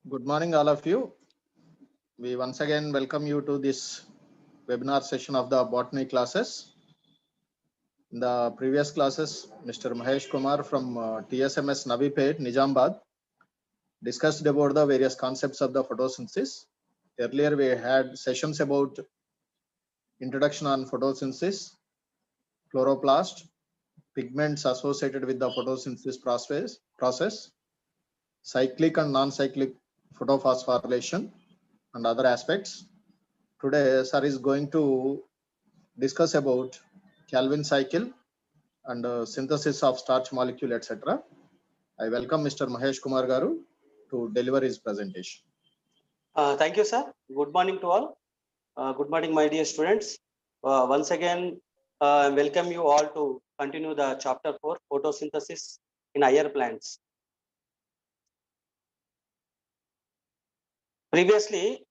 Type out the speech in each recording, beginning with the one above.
Good morning, all of you. We once again welcome you to this webinar session of the botany classes. In the previous classes, Mr. Mahesh Kumar from TSMS Navipet, Nizamabad, discussed about the various concepts of the photosynthesis. Earlier, we had sessions about introduction on photosynthesis, chloroplast, pigments associated with the photosynthesis process, cyclic and non-cyclic photophosphorylation, and other aspects. Today, sir is going to discuss about Calvin cycle and synthesis of starch molecule, etc. I welcome Mr. Mahesh Kumar Garu to deliver his presentation. Thank you, sir. Good morning to all. Good morning, my dear students. Once again, welcome you all to continue the chapter 4, photosynthesis in higher plants. Previously,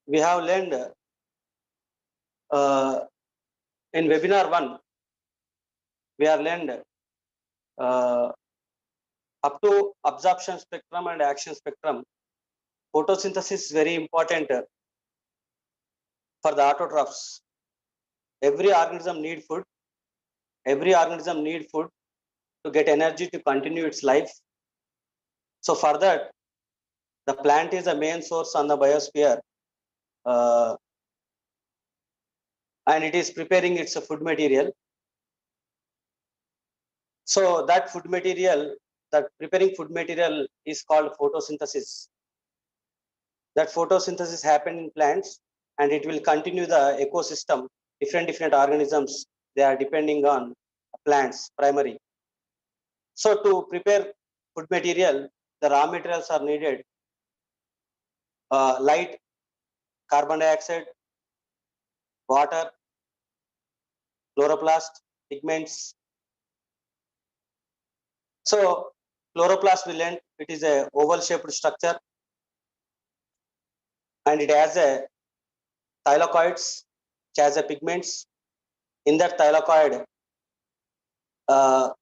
we have learned in webinar 1, we are learned up to absorption spectrum and action spectrum. Photosynthesis is very important for the autotrophs. Every organism need food. Every organism need food to get energy to continue its life. So for that, the plant is the main source on the biosphere, and it is preparing its food material. So that food material, that preparing food material is called photosynthesis. That photosynthesis happen in plants, and it will continue the ecosystem. Different organisms, they are depending on plants primary. So to prepare food material, the raw materials are needed: light, carbon dioxide, water, chloroplast, pigments. So chloroplast will end, it is a oval shaped structure, and it has a thylakoids, which has a pigments. In that thylakoid, the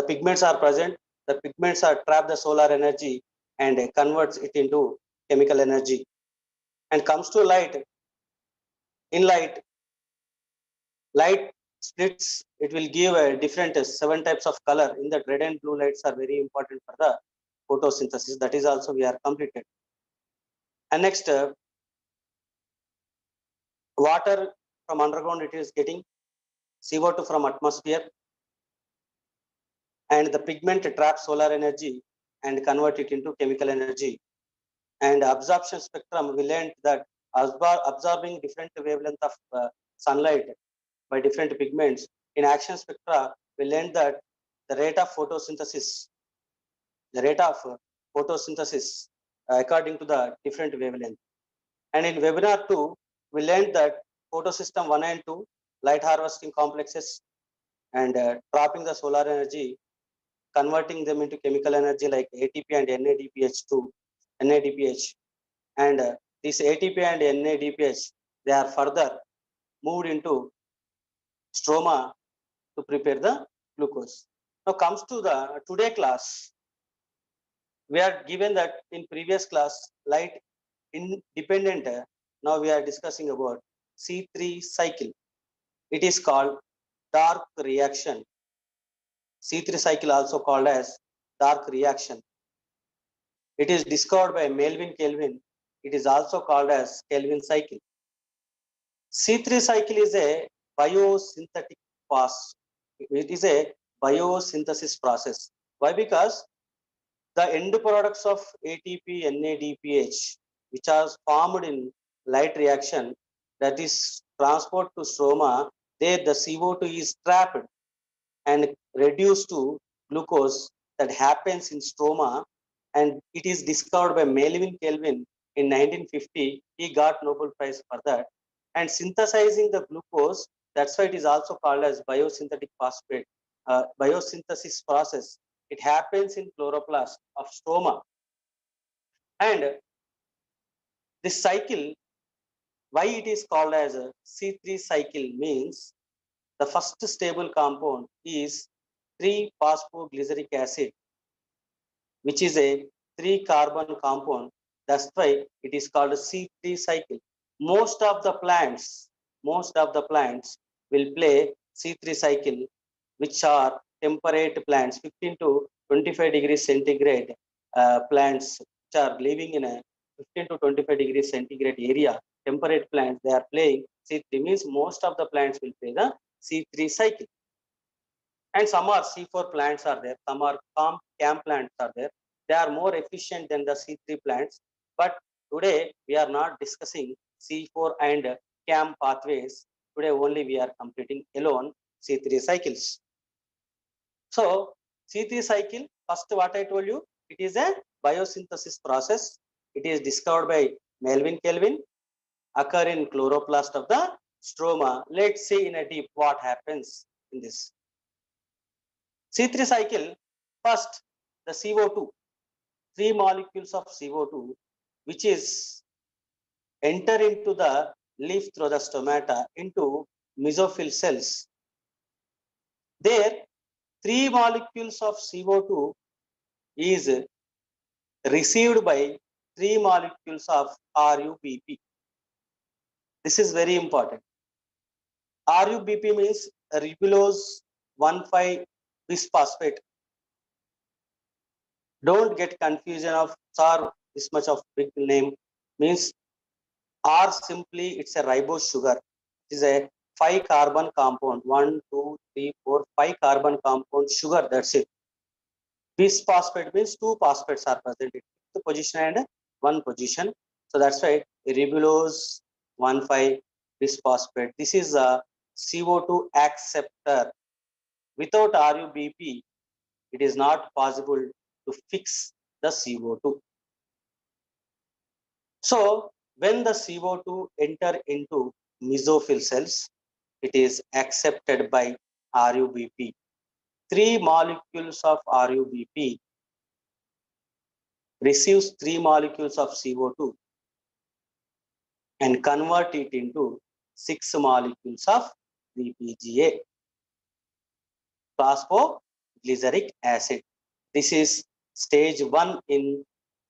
pigments are present. The pigments are trap the solar energy and converts it into chemical energy. And comes to light. In light splits. It will give a different 7 types of color. In that, red and blue lights are very important for the photosynthesis. That is also we are completed. And next, water from underground, it is getting CO2 from atmosphere, and the pigment traps solar energy and convert it into chemical energy. And absorption spectrum, we learned that absorbing different wavelength of sunlight by different pigments. In action spectra, we learned that the rate of photosynthesis according to the different wavelength. And in webinar 2, we learned that photosystem 1 and 2, light harvesting complexes, and trapping the solar energy, converting them into chemical energy like ATP and NADPH. And this ATP and NADPH, they are further moved into stroma to prepare the glucose. Now comes to the today class. We are given that in previous class, light independent. Now we are discussing about C3 cycle. It is called dark reaction. C3 cycle also called as dark reaction. It is discovered by Melvin Kelvin. It is also called as Kelvin cycle. C3 cycle is a biosynthetic process. It is a biosynthesis process. Why? Because the end products of ATP, NADPH, which are formed in light reaction, that is transport to stroma, there the CO2 is trapped and reduced to glucose that happens in stroma, and it is discovered by Melvin Kelvin in 1950. He got Nobel Prize for that. And synthesizing the glucose, that's why it is also called as biosynthetic phosphate, biosynthesis process. It happens in chloroplast of stroma. And this cycle, why it is called as a C3 cycle means the first stable compound is 3-phosphoglyceric acid, which is a 3 carbon compound. That's why it is called a C3 cycle. Most of the plants will play C3 cycle, which are temperate plants, 15 to 25 degrees centigrade plants, which are living in a 15 to 25 degrees centigrade area. Temperate plants, they are playing C3, means most of the plants will play the C3 cycle. And some are C4 plants are there, some are CAM plants are there. They are more efficient than the C3 plants. But today we are not discussing C4 and CAM pathways. Today only we are completing alone C3 cycles. So C3 cycle, first what I told you, it is a biosynthesis process. It is discovered by Melvin Kelvin, occur in chloroplast of the stroma. Let's see in a deep what happens in this. C3 cycle, first the CO2, 3 molecules of CO2, which is enter into the leaf through the stomata into mesophyll cells. There, 3 molecules of CO2 is received by 3 molecules of RUBP. This is very important. RUBP means ribulose 1,5-bisphosphate. Don't get confusion of SAR, this much of big name, means R simply it's a ribose sugar. It is a 5 carbon compound, 1, 2, 3, 4, 5 carbon compound sugar, that's it. Bisphosphate means 2 phosphates are present in the position and 1 position. So that's why ribulose 1,5-bisphosphate. This is a CO2 acceptor. Without RUBP, it is not possible to fix the CO2. So when the CO2 enter into mesophyll cells, it is accepted by RUBP. 3 molecules of RUBP receives 3 molecules of CO2 and convert it into 6 molecules of 3-PGA, phosphoglyceric acid. This is stage 1 in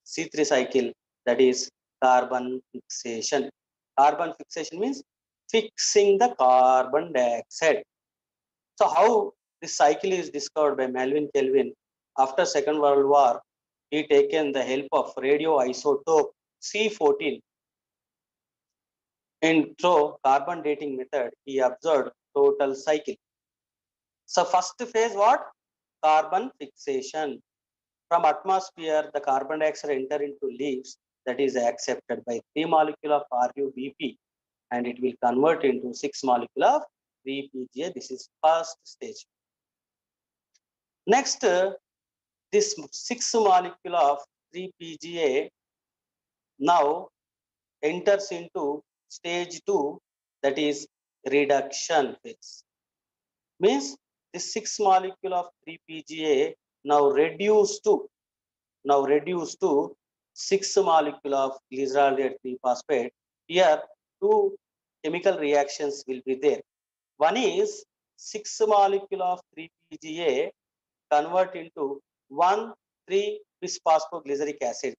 C3 cycle, that is carbon fixation. Carbon fixation means fixing the carbon dioxide. So how this cycle is discovered by Melvin Kelvin after Second World War? He taken the help of radioisotope C14. And through carbon dating method, he observed total cycle. So first phase what? Carbon fixation. From atmosphere, the carbon dioxide enter into leaves, that is accepted by 3 molecule of RUBP, and it will convert into 6 molecule of 3-PGA. This is first stage. Next, this 6 molecule of 3-PGA now enters into stage 2, that is reduction phase. Means this 6 molecule of 3-PGA now reduced to 6 molecule of glyceraldehyde 3-phosphate. Here 2 chemical reactions will be there. One is 6 molecule of 3-PGA convert into 1,3-bisphosphoglyceric acid.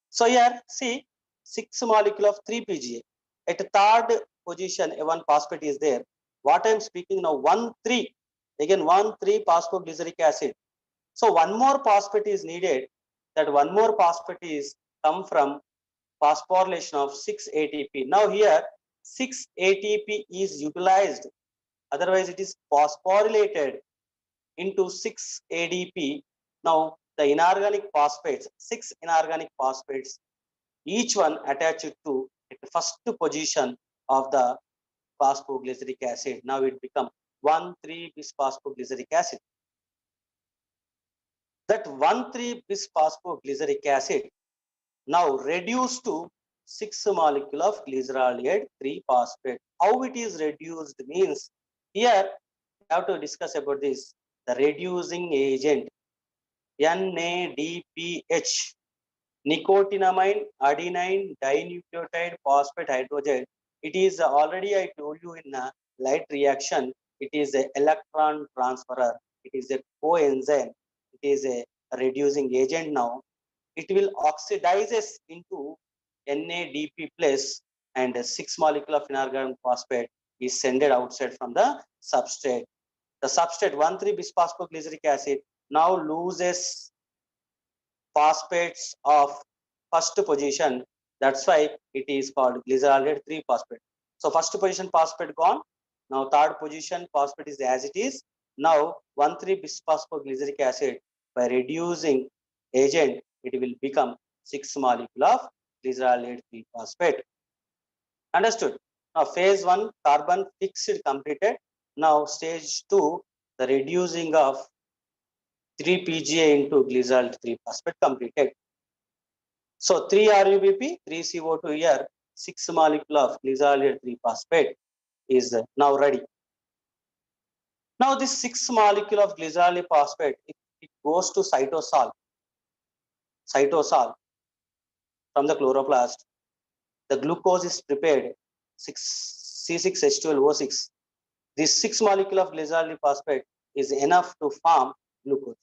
So here see 6 molecule of 3-PGA. At third position, a 1 phosphate is there. What I am speaking now, 1,3, again 1,3-phosphoglyceric acid. So one more phosphate is needed. That one more phosphate is come from phosphorylation of 6-ATP. Now here 6-ATP is utilized. Otherwise it is phosphorylated into 6-ADP. Now the inorganic phosphates, 6 inorganic phosphates, each one attached to the first position of the phosphoglyceric acid. Now it becomes 1,3-bisphosphoglyceric acid. That 1,3-bisphosphoglyceric acid now reduced to 6 molecule of glyceraldehyde 3-phosphate. How it is reduced means, here we have to discuss about this, the reducing agent NADPH, nicotinamide adenine dinucleotide phosphate hydrogen. It is already I told you in a light reaction, it is an electron transferer, it is a coenzyme, it is a reducing agent now. it will oxidizes into NADP plus, and 6 molecule of inorganic phosphate is sent outside from the substrate. The substrate 1,3-bisphosphoglyceric acid now loses phosphates of first position. That's why it is called glyceraldehyde 3-phosphate. So first position phosphate gone. Now third position phosphate is as it is. Now 1,3-bisphosphoglyceric acid, by reducing agent, it will become 6 molecule of glyceraldehyde 3-phosphate. Understood? Now phase 1 carbon fixed completed. Now stage 2, the reducing of 3-PGA into glyceraldehyde 3-phosphate completed. So 3-RUBP, 3CO2 here, 6 molecule of glyceraldehyde 3-phosphate is now ready. Now this 6 molecule of glyceraldehyde phosphate, it goes to cytosol. Cytosol from the chloroplast. The glucose is prepared, C6H12O6. This 6 molecule of glyceraldehyde phosphate is enough to form glucose.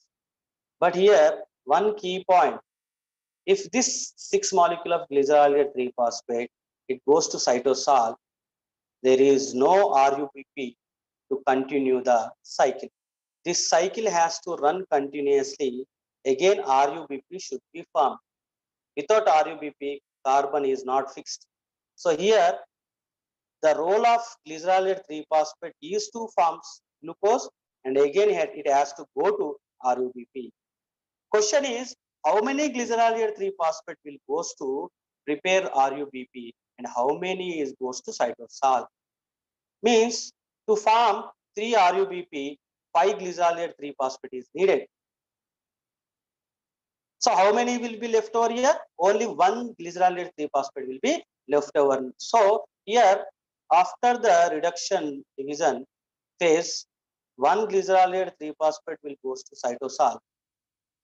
But here one key point, if this 6 molecule of glyceraldehyde 3-phosphate, it goes to cytosol, there is no RUBP to continue the cycle. This cycle has to run continuously. Again, RUBP should be formed. Without RUBP, carbon is not fixed. So here, the role of glyceraldehyde 3-phosphate is to form glucose, and again it has to go to RUBP. Question is, how many glyceraldehyde 3-phosphate will goes to prepare RUBP, and how many is goes to cytosol? Means to form 3 RUBP, 5 glyceraldehyde 3-phosphate is needed. So how many will be left over here? Only 1 glyceraldehyde 3-phosphate will be left over. So here, after the reduction division phase, 1 glyceraldehyde 3-phosphate will goes to cytosol,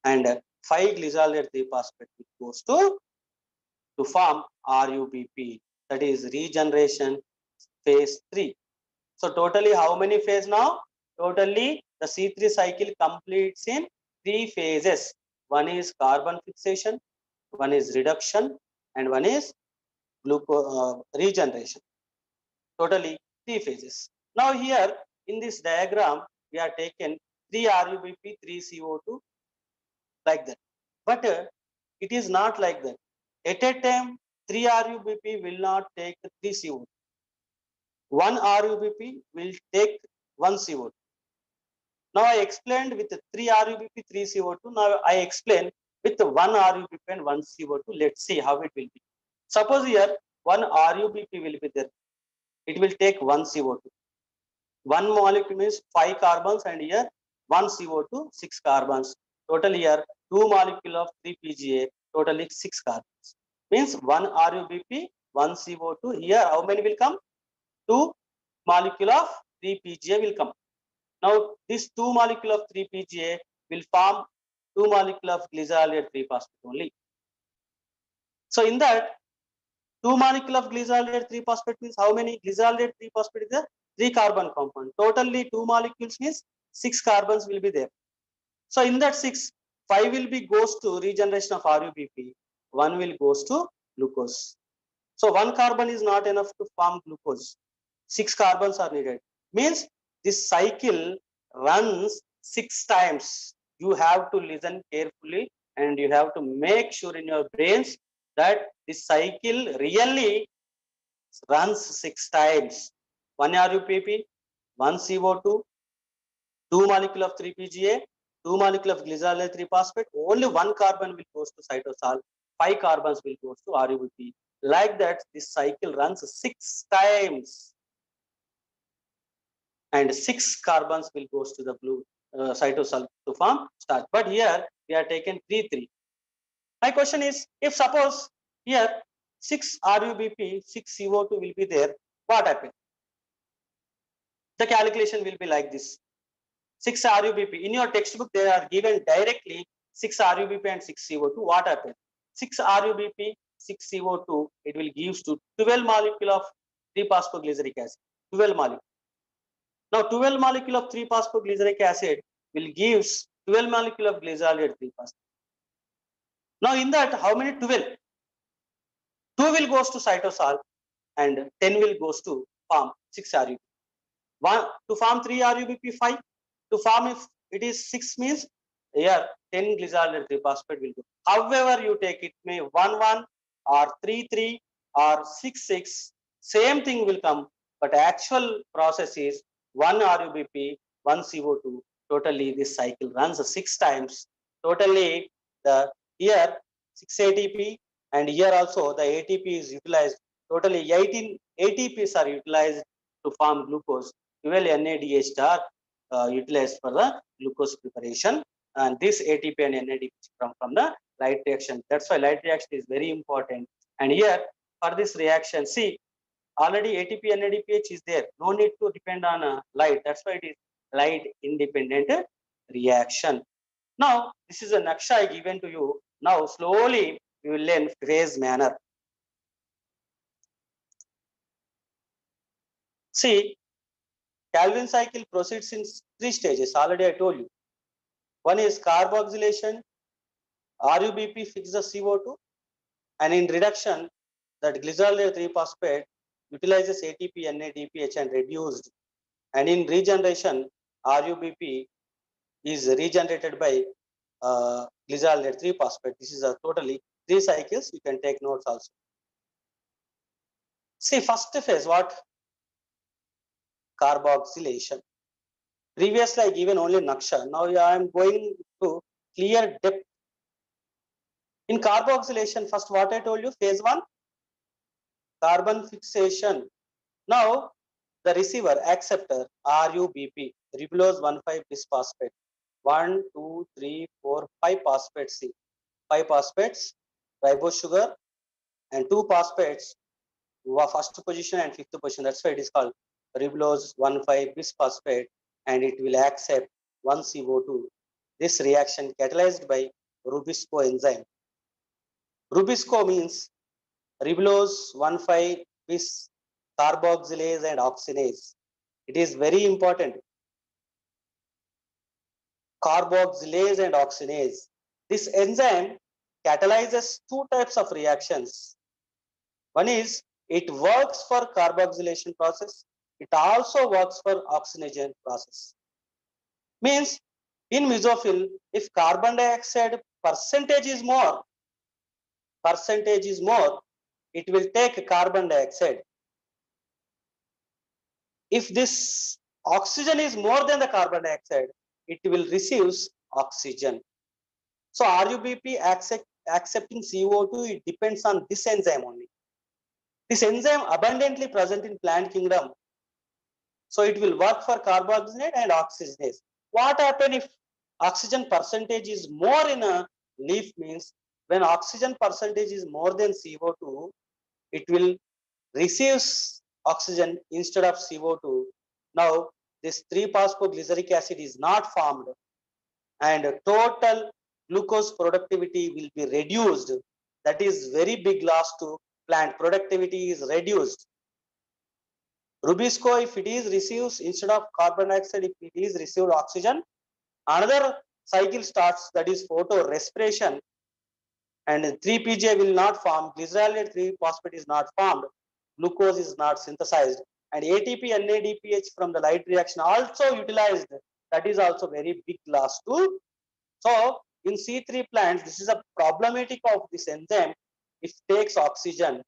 and 5 glyceraldehyde 3-phosphate will goes to form RUBP, that is regeneration phase 3. So totally how many phases now? Totally the C3 cycle completes in 3 phases. One is carbon fixation, one is reduction, and one is regeneration. Totally 3 phases. Now here in this diagram, we are taken 3 RUBP, 3 CO2 like that. But it is not like that. At a time, 3 RUBP will not take 3 CO2. 1 RUBP will take 1 CO2. Now I explained with 3 RUBP, 3 CO2. Now I explain with 1 RUBP and 1 CO2. Let's see how it will be. Suppose here 1 RUBP will be there. It will take 1 CO2. 1 molecule means 5 carbons, and here 1 CO2, 6 carbons. Total here 2 molecule of 3-PGA, totally 6 carbons. Means 1 RUBP, 1 CO2. Here how many will come? 2 molecule of 3-PGA will come. Now this 2 molecule of 3-PGA will form 2 molecule of glyceraldehyde 3-phosphate only. So in that 2 molecule of glyceraldehyde 3-phosphate means how many? Glyceraldehyde 3-phosphate is a 3 carbon compound. Totally 2 molecules means 6 carbons will be there. So in that 6, 5 will be goes to regeneration of RUBP, 1 will goes to glucose. So 1 carbon is not enough to form glucose. 6 carbons are needed. Means this cycle runs 6 times. You have to listen carefully, and you have to make sure in your brains that this cycle really runs 6 times. 1 RUBP, 1 CO2, 2 molecule of 3-PGA, 2 molecule of glyceraldehyde 3-phosphate. Only 1 carbon will goes to cytosol. 5 carbons will goes to RUBP. Like that, this cycle runs 6 times, and 6 carbons will goes to the cytosol to form starch. But here we are taken 3-3. My question is, if suppose here 6 RUBP, 6 CO2 will be there, what happens? The calculation will be like this. 6 RUBP. In your textbook, they are given directly 6 RUBP and 6 CO2. What happens? 6 RUBP, 6 CO2, it will gives to 12 molecule of 3-phosphoglyceric acid. 12 molecule. Now 12 molecule of 3-phosphoglyceric acid will gives 12 molecule of glyceraldehyde 3-phosphate. Now in that, how many? 12. 2 will goes to cytosol and 10 will goes to form 6 RUBP. One to form 3 RUBP 5. To form if it is 6 means here 10 glycerol 3 phosphate will go. However you take it, may 1 or 3 or 6 same thing will come, but actual process is 1 RUBP 1 CO2. Totally this cycle runs 6 times. Totally the here 6 ATP and here also the ATP is utilized. Totally 18 ATPs are utilized to form glucose. 12 NADH are utilized for the glucose preparation, and this ATP and NADH come from the light reaction. That's why light reaction is very important. And here for this reaction, see already ATP NADPH is there. No need to depend on light. That's why it is light independent reaction. Now this is a naksha I given to you. Now slowly you will learn phase manner. See, Calvin cycle proceeds in 3 stages. Already I told you. One is carboxylation, RUBP fix the CO2, and in reduction, that glycerol 3 phosphate utilizes ATP, NADPH and reduced. And in regeneration, RUBP is regenerated by glycerol 3 phosphate. This is a totally 3 cycles. You can take notes also. See, first phase, what? Carboxylation. Previously, I given only naksha. Now I am going to clear depth. In carboxylation, first what I told you, phase 1, carbon fixation. Now, the receiver, acceptor, RUBP, ribulose 1,5 bisphosphate. 1, 2, 3, 4, 5 phosphates. See, 5 phosphates, ribose sugar, and 2 phosphates, first position and 5th position. That's why it is called ribulose 1,5 bisphosphate, and it will accept 1 CO2. This reaction catalyzed by Rubisco enzyme. Rubisco means ribulose 1,5 bis carboxylase and oxidase. It is very important. Carboxylase and oxidase. This enzyme catalyzes 2 types of reactions. One is it works for carboxylation process. It also works for oxygenation process. Means in mesophil, if carbon dioxide percentage is more, it will take carbon dioxide. If this oxygen is more than the carbon dioxide, it will receive oxygen. So RUBP accepting CO2, it depends on this enzyme only. This enzyme abundantly present in plant kingdom. So it will work for carboxylate and oxygenase. What happens if oxygen percentage is more in a leaf? Means when oxygen percentage is more than CO2, it will receive oxygen instead of CO2. Now this 3-phosphoglyceric acid is not formed and total glucose productivity will be reduced. That is very big loss to plant. Productivity is reduced. Rubisco, if it is receives instead of carbon dioxide, if it is received oxygen, another cycle starts, that is photorespiration, and 3-PGA will not form, glycerol 3 phosphate is not formed, glucose is not synthesized, and ATP NADPH from the light reaction also utilized. That is also very big loss too. So in C3 plants, this is a problematic of this enzyme. It takes oxygen,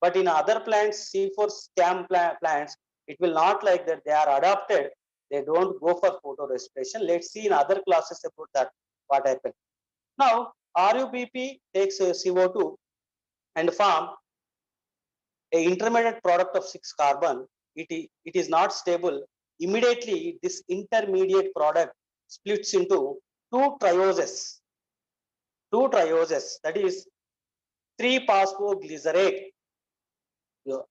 but in other plants, C4 SCAM plants, it will not like that. They are adapted. They don't go for photorespiration. Let's see in other classes about that what happened. Now RUBP takes CO2 and form a intermediate product of 6 carbon. It is not stable. Immediately this intermediate product splits into 2 trioses. That is 3-phosphoglycerate.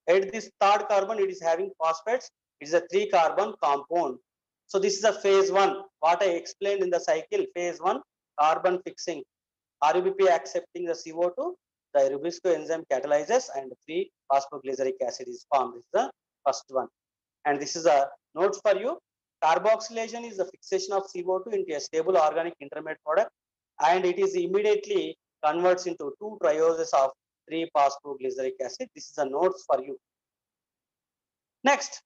At this 3rd carbon, it is having phosphates. It is a 3-carbon compound. So this is a phase 1. What I explained in the cycle, phase 1, carbon fixing. RUBP accepting the CO2, the Rubisco enzyme catalyzes and 3-phosphoglyceric acid is formed. This is the first one. And this is a note for you. Carboxylation is the fixation of CO2 into a stable organic intermediate product, and it is immediately converts into 2 trioses of 3-phosphoglyceric acid. This is the notes for you. Next,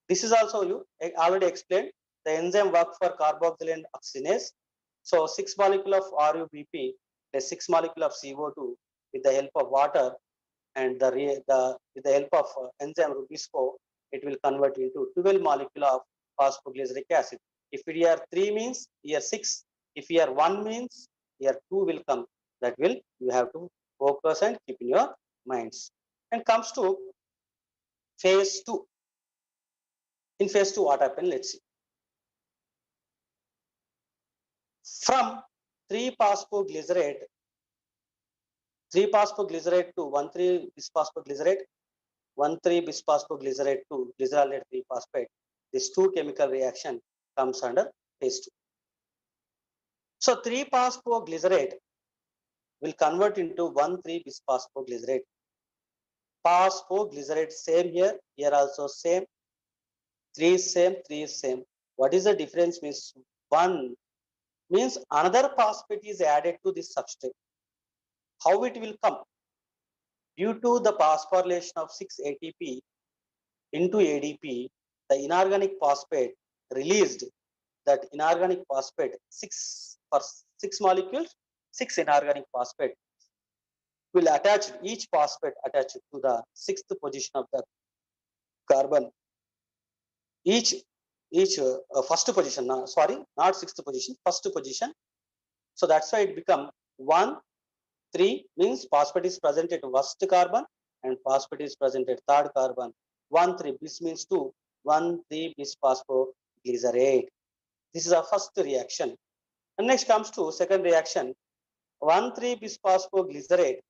this is also you already explained. The enzyme work for carboxylate oxidase. So 6 molecule of RUBP plus 6 molecule of CO2 with the help of water and with the help of enzyme Rubisco, it will convert into 12 molecule of phosphoglyceric acid. If here 3 means here 6, if here 1 means here 2 will come. That will you have to focus and keep in your minds. And comes to phase 2. In phase 2, what happened? Let's see. From 3-phosphoglycerate to 1,3-bisphosphoglycerate, 1,3-bisphosphoglycerate to glycerolate 3-phosphate. This 2 chemical reaction comes under phase 2. So 3-phosphoglycerate will convert into 1,3-bisphosphoglycerate. Phosphoglycerate same here, here also same. 3 is same, 3 is same. What is the difference? Means 1 means another phosphate is added to this substrate. How it will come? Due to the phosphorylation of 6 ATP into ADP, the inorganic phosphate released. That inorganic phosphate, 6 molecules, 6 inorganic phosphate will attach, each phosphate attached to the 6th position of the carbon. Each first position, sorry, not 6th position, first position. So that's why it become 1, 3 means phosphate is present at first carbon and phosphate is present at third carbon. 1, 3, bis means 2, 1, 3 bisphosphoglycerate. This is our first reaction. And next comes to second reaction. 1, 3 bisphosphoglycerate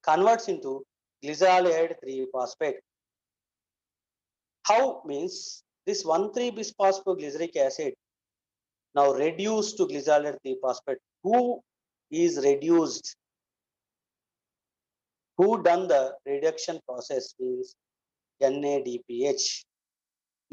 converts into glycerolate 3-phosphate. How means this 1, 3 bisphosphoglyceric acid now reduced to glycerolate 3-phosphate. Who is reduced? Who done the reduction process means NADPH.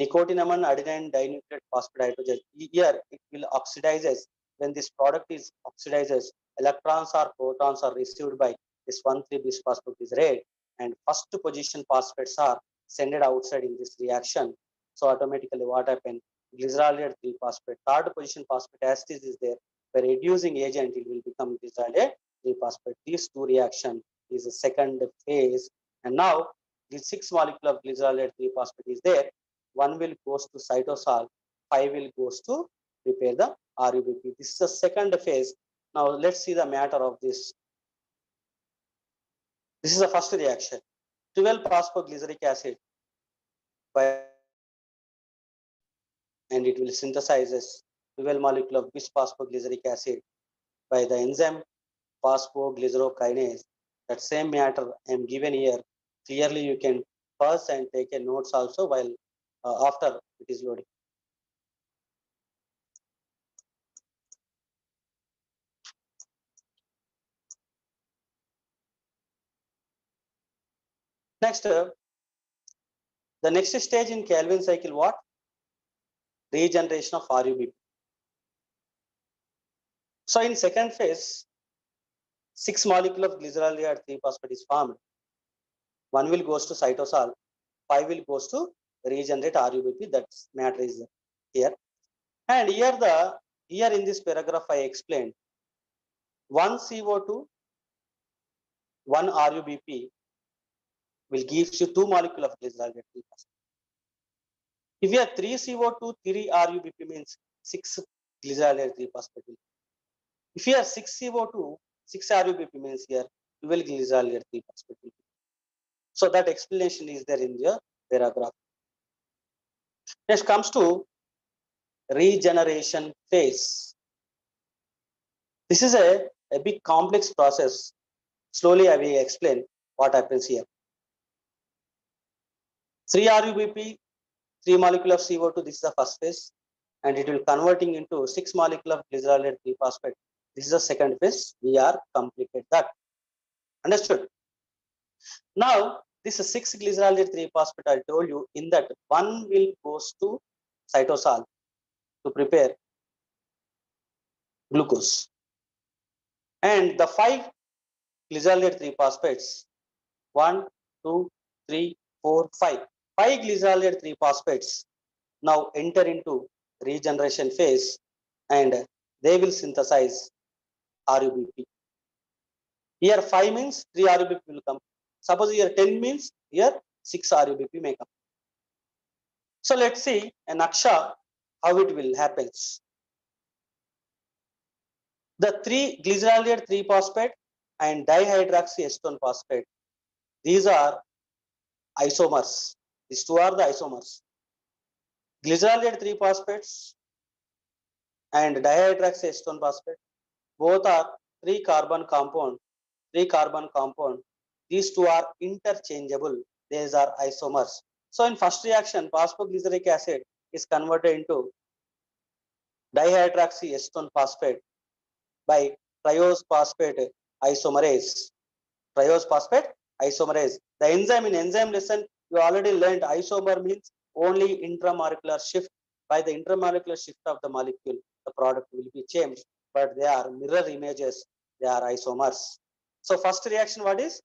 Nicotinamide adenine dinucleate phosphate hydrogen. Here it will oxidizes. When this product is oxidizes, electrons or protons are received by this 1, 3 bisphosphoglycerate and first position phosphates are sent outside in this reaction. So automatically what happened? Glycerolate 3-phosphate. Third position phosphate as is there. By reducing agent, it will become glycerolate 3-phosphate. These 2 reaction is the second phase. And now the 6 molecule of glycerolate 3-phosphate is there. 1 will goes to cytosol, 5 will goes to prepare the RUBP. This is the second phase. Now let's see the matter of this. This is the first reaction. 12-phosphoglyceric acid and it will synthesizes 12 molecule of bisphosphoglyceric acid by the enzyme phosphoglycerokinase. That same matter I am given here. Clearly you can pause and take a notes also while after it is loading. Next, the next stage in Calvin cycle, what? Regeneration of RUBP. So in second phase, 6 molecule of glycerolate 3-phosphate is formed. 1 will goes to cytosol, 5 will goes to regenerate RUBP. That matter is here. And here in this paragraph I explained 1 CO2, 1 RUBP will give you 2 molecule of glycerolate 3-phosphate. If you have 3 CO2, 3 RUBP means 6 glycerolate 3-phosphate. If you have 6 CO2, 6 RUBP means here 12 glycerolate 3-phosphate. So that explanation is there in the paragraph. Next comes to regeneration phase. This is a big complex process. Slowly I will explain what happens here. 3 RUBP, 3 molecule of CO2, this is the first phase, and it will converting into 6 molecule of glycerolate 3-phosphate. This is the second phase. We are completed that. Understood? Now, this is 6 glycerolate 3-phosphate. I told you in that 1 will goes to cytosol to prepare glucose. And the 5 glyceraldehyde 3-phosphates, 1, 2, 3, 4, 5. 5 glyceraldehyde 3-phosphates now enter into regeneration phase and they will synthesize RUBP. Here 5 means 3 RUBP will come. Suppose here 10 means here 6 RUBP may come. So let's see a naksha how it will happen. The 3 glyceraldehyde 3-phosphate and dihydroxyacetone phosphate, these are isomers. These two are the isomers. Glyceraldehyde 3-phosphates and dihydroxyacetone phosphate, both are 3 carbon compound. 3 carbon compound. These two are interchangeable. These are isomers. So in first reaction, phosphoglyceric acid is converted into dihydroxyacetone phosphate by triose phosphate isomerase. Triose phosphate isomerase. The enzyme in enzyme lesson, you already learned isomer means only intramolecular shift. By the intramolecular shift of the molecule, the product will be changed, but they are mirror images. They are isomers. So first reaction, what is?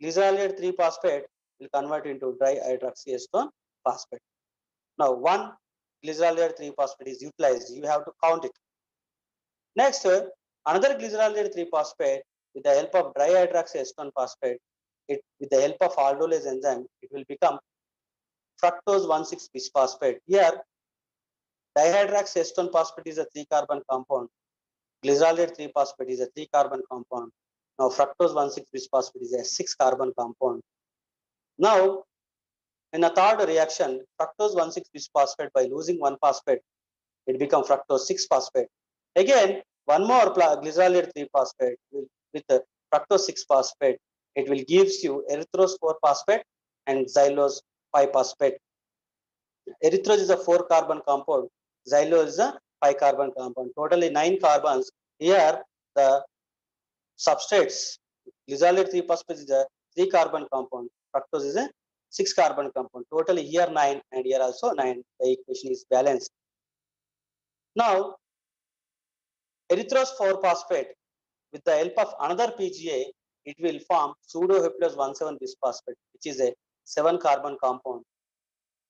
Glyceraldehyde 3-phosphate will convert into dihydroxyacetone phosphate. Now, one glyceraldehyde 3-phosphate is utilized. You have to count it. Next, another glyceraldehyde 3-phosphate with the help of dihydroxyacetone phosphate, with the help of aldolase enzyme, it will become fructose 1,6-bisphosphate. Here, dihydroxyacetone phosphate is a 3 carbon compound. Glyceraldehyde 3-phosphate is a 3 carbon compound. Now, fructose 1,6-bisphosphate is a 6 carbon compound. Now, in a third reaction, fructose 1,6-bisphosphate by losing one phosphate, it becomes fructose 6-phosphate. Again, one more glyceraldehyde 3-phosphate with fructose 6-phosphate, it will gives you erythrose 4-phosphate and xylose 5-phosphate. Erythrose is a 4 carbon compound, xylose is a 5 carbon compound. Totally 9 carbons. Here the substrates, glyceraldehyde 3-phosphate is a 3 carbon compound, fructose is a 6 carbon compound. Totally here 9 and here also 9. The equation is balanced. Now, erythrose 4-phosphate with the help of another PGA, it will form pseudoheptulose 1,7-bisphosphate, which is a 7 carbon compound.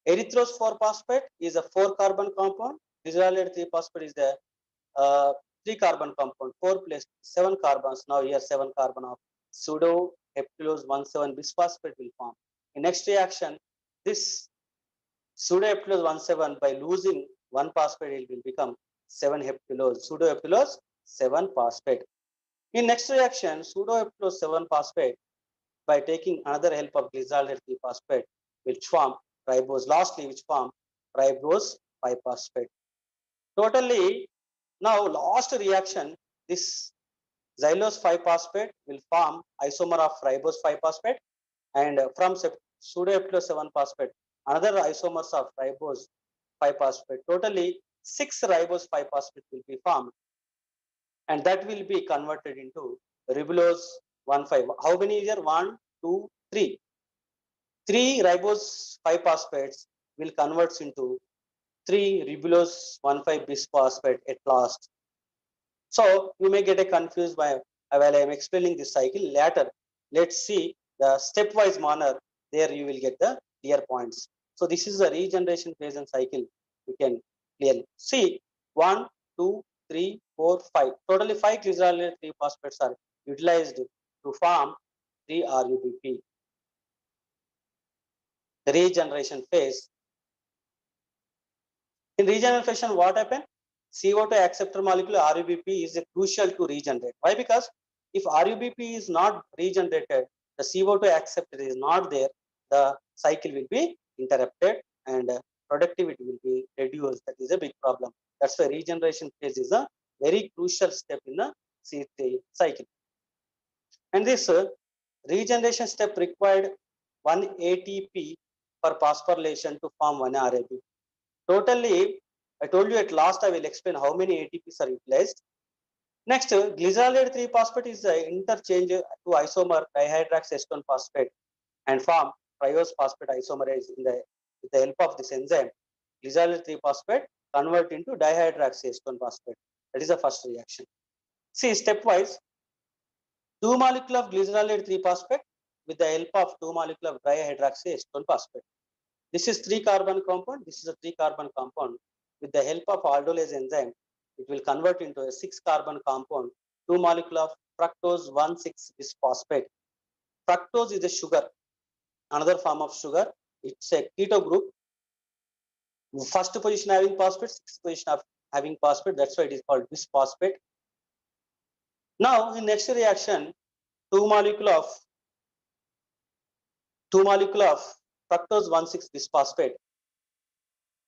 Erythrose 4-phosphate is a 4 carbon compound. Glyceraldehyde 3-phosphate is the 3 carbon compound. 4 plus 7 carbons. Now here 7 carbon of pseudoheptulose 1,7-bisphosphate will form. In next reaction, this pseudoheptulose 1,7 by losing one phosphate, it will become 7-heptulose. Pseudoheptulose 7-phosphate. In next reaction, pseudoheptulose 7-phosphate by taking another help of glyceraldehyde 3-phosphate, which form ribose. Lastly, which form ribose 5-phosphate. Totally, now last reaction, this xylose 5-phosphate will form isomer of ribose 5-phosphate, and from pseudoheptulose 7-phosphate, another isomers of ribose 5-phosphate. Totally 6 ribose 5-phosphate will be formed, and that will be converted into ribulose 1,5. How many here? 1, 2, 3. 3 ribose 5-phosphates will convert into 3 ribulose 1,5-bisphosphate at last. So you may get a confused while I am explaining this cycle. Later, let's see the stepwise manner. There you will get the clear points. So this is the regeneration phase and cycle. You can clearly see 1, 2, 3, 4, 5. Totally 5 glyceraldehyde 3-phosphates are utilized to form 3 RUBP. The regeneration phase. In regeneration, what happened? CO2 acceptor molecule RUBP is crucial to regenerate. Why? Because if RUBP is not regenerated, the CO2 acceptor is not there, the cycle will be interrupted and productivity will be reduced. That is a big problem. That's why regeneration phase is a very crucial step in the C3 cycle. And this regeneration step required 1 ATP for phosphorylation to form 1 RAB. Totally, I told you at last, I will explain how many ATPs are utilized. Next, glyceraldehyde 3-phosphate is interchange to isomer dihydroxyacetone phosphate and form triose phosphate isomerase with the help of this enzyme. Glyceraldehyde 3-phosphate convert into dihydroxyacetone phosphate. That is the first reaction. See, stepwise, 2 molecule of glycerolate 3-phosphate with the help of 2 molecule of dihydroxyacetone phosphate. This is 3-carbon compound. This is a 3-carbon compound. With the help of aldolase enzyme, it will convert into a 6-carbon compound, 2 molecule of fructose 1,6-bisphosphate. Fructose is a sugar, another form of sugar. It's a keto group. First position having phosphate, sixth position of having phosphate. That's why it is called bisphosphate. Now, in next reaction, 2 molecule of fructose 1,6-bisphosphate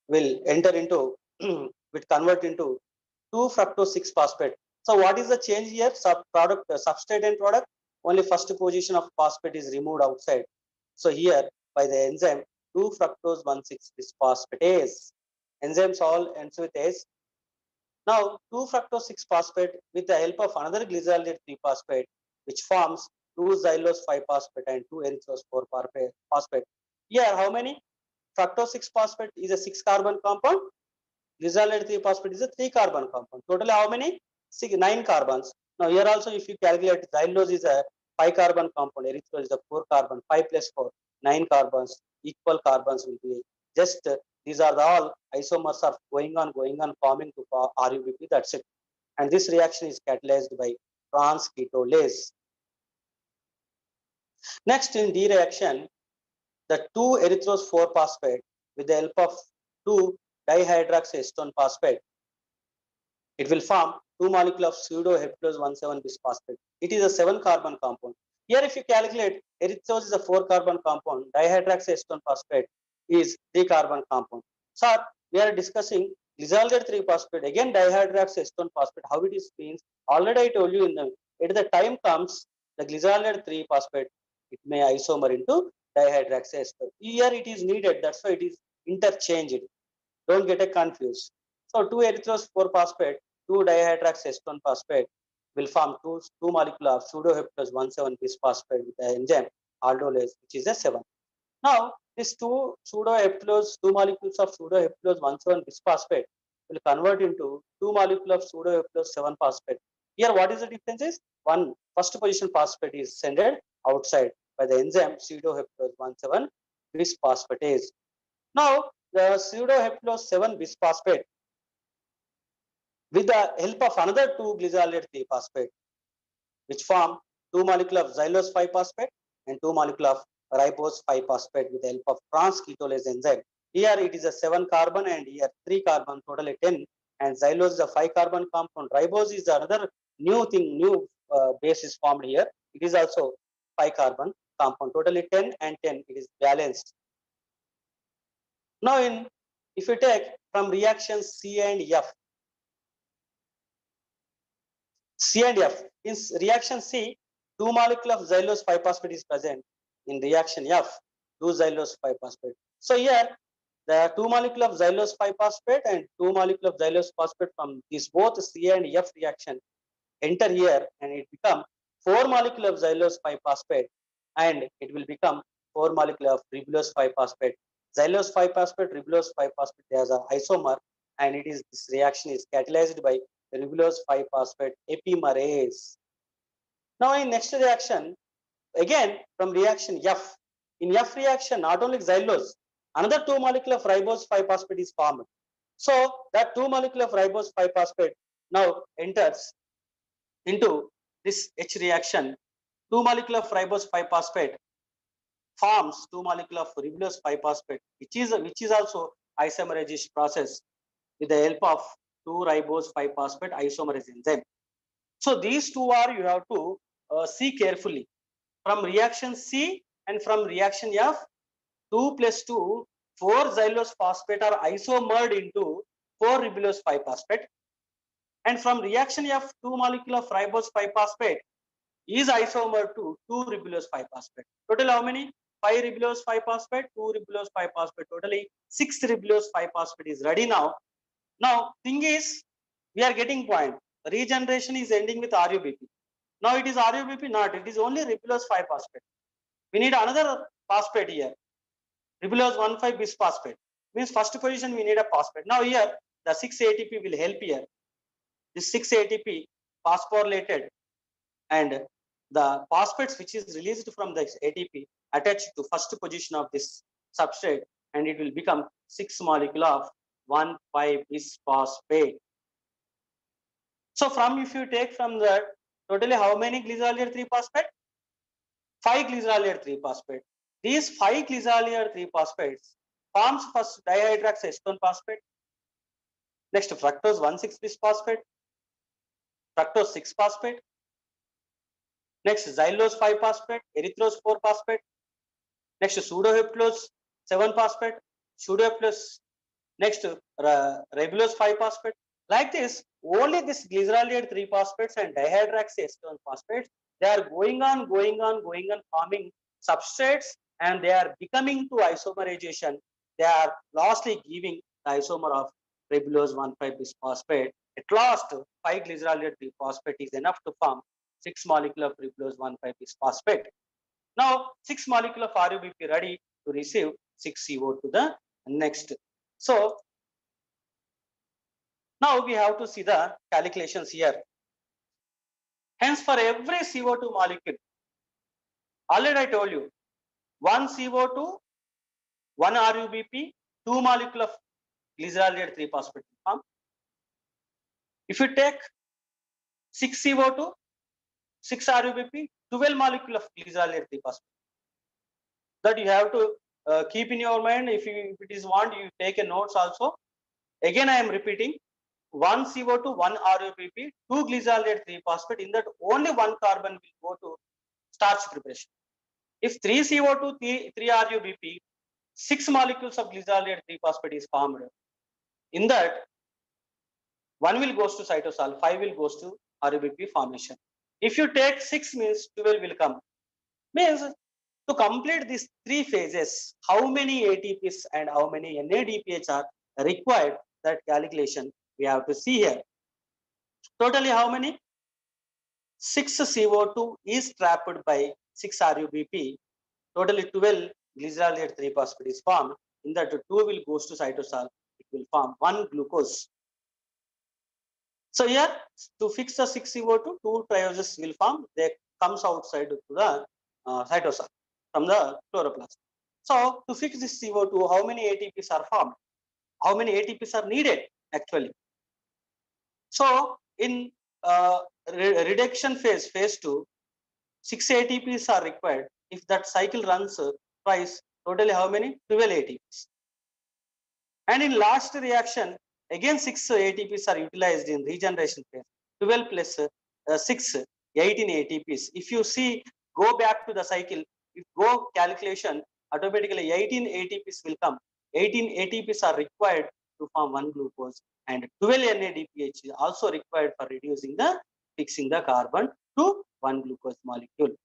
will enter into, will convert into 2 fructose 6-phosphate. So what is the change here? Substrate and product. Only first position of phosphate is removed outside. So here by the enzyme 2 fructose 1,6-bisphosphatase. Enzymes all ends with ase. Now 2 fructose 6-phosphate with the help of another glycerolate 3-phosphate, which forms 2 xylose 5-phosphate and 2 erythrose 4-phosphate. Here how many? Fructose 6-phosphate is a 6-carbon compound. Glycerolate 3-phosphate is a 3-carbon compound. Totally how many? 9 carbons. Now here also if you calculate, xylose is a 5-carbon compound, erythrose is a 4-carbon, 5 plus 4, 9 carbons, equal carbons will be just, these are the all isomers are going on forming to RUBP, that's it. And this reaction is catalyzed by trans ketolase. Next in D reaction, the 2 erythrose 4-phosphate with the help of 2 dihydroxyacetone phosphate, it will form 2 molecule of pseudoheptose 1,7-bisphosphate. It is a 7-carbon compound. Here if you calculate, erythrose is a 4-carbon compound, dihydroxyacetone phosphate is 3-carbon compound. So we are discussing glycerolate 3-phosphate, again dihydroxyacetone phosphate, how it is means. Already I told you in the, at the time comes the glycerolate 3-phosphate, it may isomer into dihydroxyacetone. Here it is needed, that's why it is interchanged. Don't get confused. So 2 erythrose 4-phosphate, 2 dihydroxyacetone phosphate will form 2 molecule of pseudoheptose 1,7-bisphosphate with the enzyme aldolase, which is a 7. Now this 2 molecules of pseudoheptose 1,7-bisphosphate will convert into 2 molecule of pseudoheptose 7-phosphate. Here what is the difference is, one first position phosphate is sent outside by the enzyme pseudoheptose 1,7-bisphosphatase. Now the pseudoheptose 7-bisphosphate with the help of another 2 glycerolate 3-phosphate, which form 2 molecule of xylose 5-phosphate and 2 molecule of ribose 5-phosphate with the help of trans ketolase enzyme. Here it is a 7-carbon and here 3-carbon, totally 10. And xylose is a 5-carbon compound. Ribose is another new thing, new base is formed here. It is also 5-carbon compound, totally 10 and 10. It is balanced. Now if you take from reactions C and F, in reaction C, 2 molecule of xylose 5-phosphate is present. In reaction F, 2 xylose 5-phosphate. So here the 2 molecule of xylose 5-phosphate and 2 molecule of xylose phosphate from these both C and F reaction enter here and it become 4 molecule of xylose 5-phosphate and it will become 4 molecule of ribulose 5-phosphate. Xylose 5-phosphate, ribulose 5-phosphate, there's an isomer and it is, this reaction is catalyzed by ribulose 5-phosphate epimerase. Now in next reaction, again from reaction F, in F reaction not only xylose, another 2 molecule of ribose 5-phosphate is formed. So that 2 molecule of ribose 5-phosphate now enters into this H reaction. 2 molecule of ribose 5-phosphate forms 2 molecule of ribulose 5-phosphate, which is also isomerization process with the help of 2 ribose 5-phosphate isomerase enzyme. So these two are, you have to see carefully. From reaction C and from reaction F, 2 plus 2, 4 xylose phosphate are isomered into 4 ribulose 5-phosphate. And from reaction F, 2 molecule of ribose 5-phosphate is isomer to 2 ribulose 5-phosphate. Total how many? 5 ribulose 5-phosphate, 2 ribulose 5-phosphate. Totally 6 ribulose 5-phosphate is ready now. Now thing is, we are getting point. Regeneration is ending with RUBP. Now it is RUBP not, it is only ribulose 5-phosphate. We need another phosphate here. Ribulose 1,5-bisphosphate. Means first position we need a phosphate. Now here the 6-ATP will help here. This 6-ATP phosphorylated and the phosphates which is released from the ATP attached to first position of this substrate, and it will become 6 molecule of 1,5-bisphosphate. So from, if you take from that, totally how many glycerol 3-phosphate? 5 glycerol 3-phosphate. These 5 glycerol 3-phosphates forms first dihydroxyacetone phosphate, next fructose 1,6-bisphosphate, fructose 6-phosphate, next xylulose 5-phosphate, erythrose 4-phosphate, next pseudoheptulose 7-phosphate, pseudoheptulose, next ribulose 5-phosphate. Like this, only this glycerol 3-phosphates and dihydroxyacetone phosphates, they are going on, forming substrates, and they are becoming to isomerization. They are lastly giving the isomer of ribulose 1,5-bisphosphate. At last, 5 glycerol 3-phosphate is enough to form 6 molecule of ribulose 1,5-bisphosphate. Now, 6 molecule of RUBP ready to receive 6 CO to the next. So, now we have to see the calculations here. Hence, for every CO2 molecule, already I told you, 1 CO2, 1 RUBP, 2 molecule of glycerol 3-phosphate form. If you take 6 CO2, 6 RUBP, 12 molecule of glycerol 3-phosphate. That you have to keep in your mind. If it is want, you take a notes also. Again, I am repeating, 1 CO2, 1 RUBP, 2 glycerol 3-phosphate. In that, only 1 carbon will go to starch preparation. If 3 CO2, 3 RUBP, 6 molecules of glycerol 3-phosphate is formed. In that, 1 will goes to cytosol, 5 will goes to RUBP formation. If you take 6 means 12 will come. Means to complete these 3 phases, how many ATPs and how many NADPH are required, that calculation we have to see here. Totally how many? 6 CO2 is trapped by 6 RUBP. Totally 12 glycerol 3-phosphate is formed. In that, 2 will goes to cytosol. It will form 1 glucose. So here, to fix the 6 CO2, 2 trioses will form. They comes outside to the cytosol from the chloroplast. So to fix this CO2, how many ATPs are formed? How many ATPs are needed actually? So in reduction phase, phase 2, 6 ATPs are required. If that cycle runs twice, totally how many? 12 ATPs. And in last reaction, again 6 ATPs are utilized in regeneration phase. 12 plus 6, 18 ATPs. If you see, go back to the cycle, if go calculation, automatically 18 ATPs will come. 18 ATPs are required to form 1 glucose, and 12 NADPH is also required for fixing the carbon to 1 glucose molecule.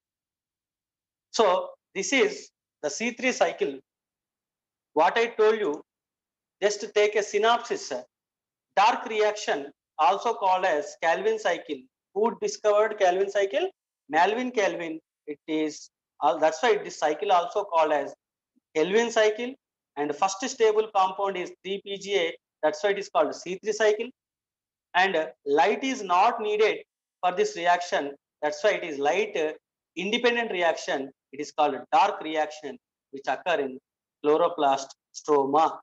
So this is the C3 cycle. What I told you, just to take a synopsis, dark reaction, also called as Calvin cycle. Who discovered Calvin cycle? Melvin Calvin. It is, that's why this cycle also called as Calvin cycle. And first stable compound is 3-PGA. That's why it is called C3 cycle. And light is not needed for this reaction. That's why it is light independent reaction. It is called dark reaction, which occur in chloroplast stroma.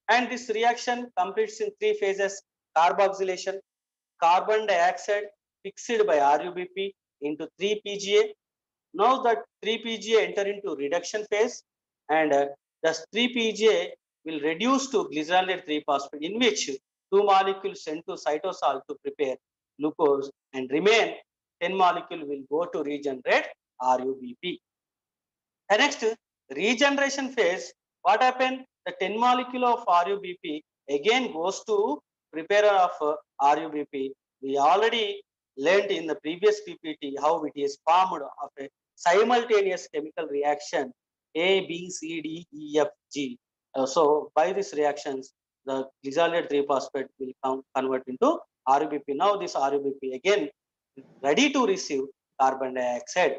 And this reaction completes in 3 phases: carboxylation, carbon dioxide fixed by RUBP into 3-PGA. Now that 3-PGA enter into reduction phase, and the 3-PGA will reduce to glycerol 3-phosphate, in which 2 molecules sent to cytosol to prepare glucose, and remain 10 molecule will go to regenerate RUBP. And next, regeneration phase, what happened? The 10 molecule of RUBP again goes to preparer of RUBP. We already learned in the previous PPT how it is formed of a simultaneous chemical reaction A, B, C, D, E, F, G. So by these reactions, the glycerol 3-phosphate will convert into RUBP. Now this RUBP again ready to receive carbon dioxide.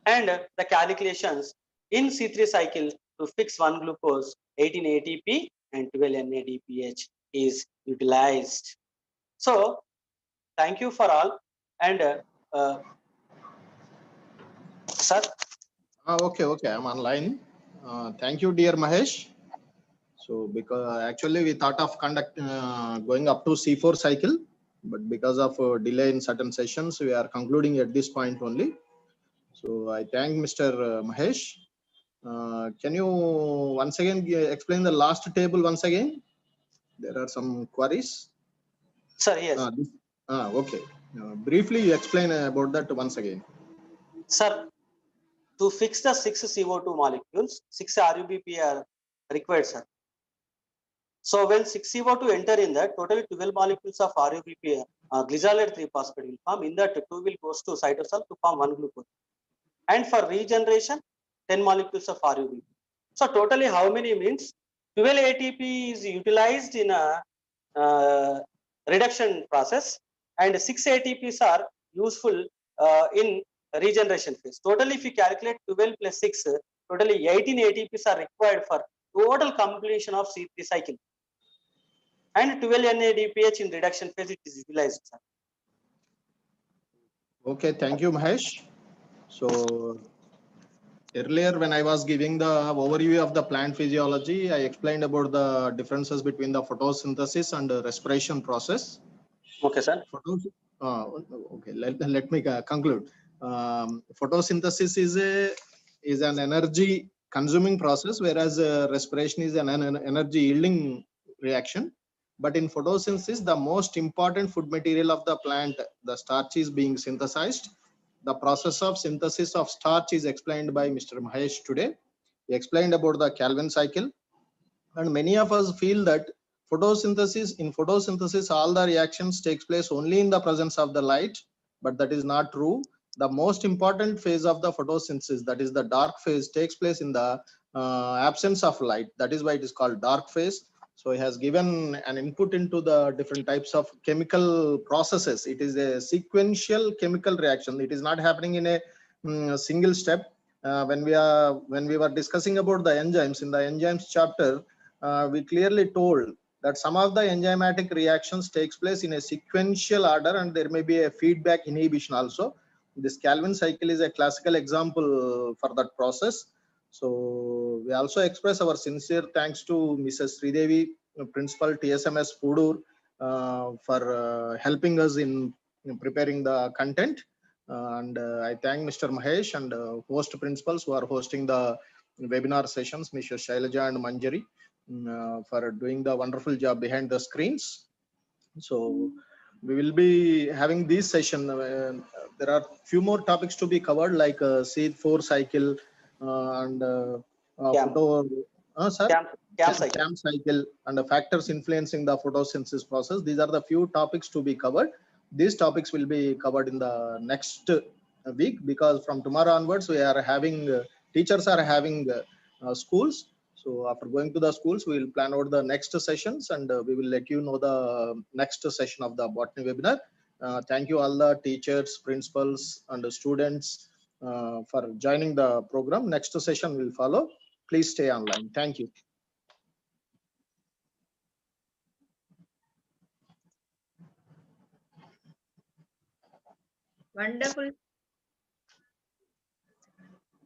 And the calculations in C3 cycle to fix 1 glucose, 18 ATP and 12 NADPH is utilized. So thank you for all. And Sir. Okay, I'm online. Thank you, dear Mahesh. So because actually we thought of going up to C4 cycle, but because of delay in certain sessions, we are concluding at this point only. So I thank Mr. Mahesh. Can you once again explain the last table once again? There are some queries. Sir, yes. Okay. Briefly, you explain about that once again. Sir, to fix the 6 CO2 molecules, 6 RUBP are required, sir. So when 6 CO2 enter in that, totally 12 molecules of RUBP, glycerol 3-phosphate will form. In that, 2 will goes to cytosol to form 1 glucose. And for regeneration, 10 molecules of RUBP. So totally how many means 12 ATP is utilized in a reduction process, and 6 ATPs are useful in regeneration phase. Totally, if you calculate 12 plus 6, totally 18 ATPs are required for total completion of C3 cycle. And 12 NADPH in reduction phase it is utilized, sir. Okay, thank you, Mahesh. So earlier when I was giving the overview of the plant physiology, I explained about the differences between the photosynthesis and the respiration process. Okay, sir. Okay, let me conclude. Photosynthesis is an energy consuming process, whereas respiration is an energy yielding reaction. But in photosynthesis, the most important food material of the plant, the starch, is being synthesized. The process of synthesis of starch is explained by Mr. Mahesh today. He explained about the Calvin cycle, and many of us feel that in photosynthesis all the reactions takes place only in the presence of the light, but that is not true. The most important phase of the photosynthesis, that is the dark phase, takes place in the absence of light. That is why it is called dark phase. So he has given an input into the different types of chemical processes. It is a sequential chemical reaction. It is not happening in a single step. When we were discussing about the enzymes in the enzymes chapter, we clearly told that some of the enzymatic reactions takes place in a sequential order, and there may be a feedback inhibition also. This Calvin cycle is a classical example for that process. So we also express our sincere thanks to Mrs. Sridevi, Principal TSMS Pudur, for helping us in preparing the content. And I thank Mr. Mahesh and host principals who are hosting the webinar sessions, Mr. Shailaja and Manjari, for doing the wonderful job behind the screens. So we will be having this session. There are few more topics to be covered, like C4 cycle and CAM cycle and the factors influencing the photosynthesis process. These are the few topics to be covered. These topics will be covered in the next week, because from tomorrow onwards we are having teachers are having schools. So after going to the schools, we will plan out the next sessions, and we will let you know the next session of the botany webinar. Thank you all the teachers, principals, and the students for joining the program. Next session will follow. Please stay online. Thank you. Wonderful,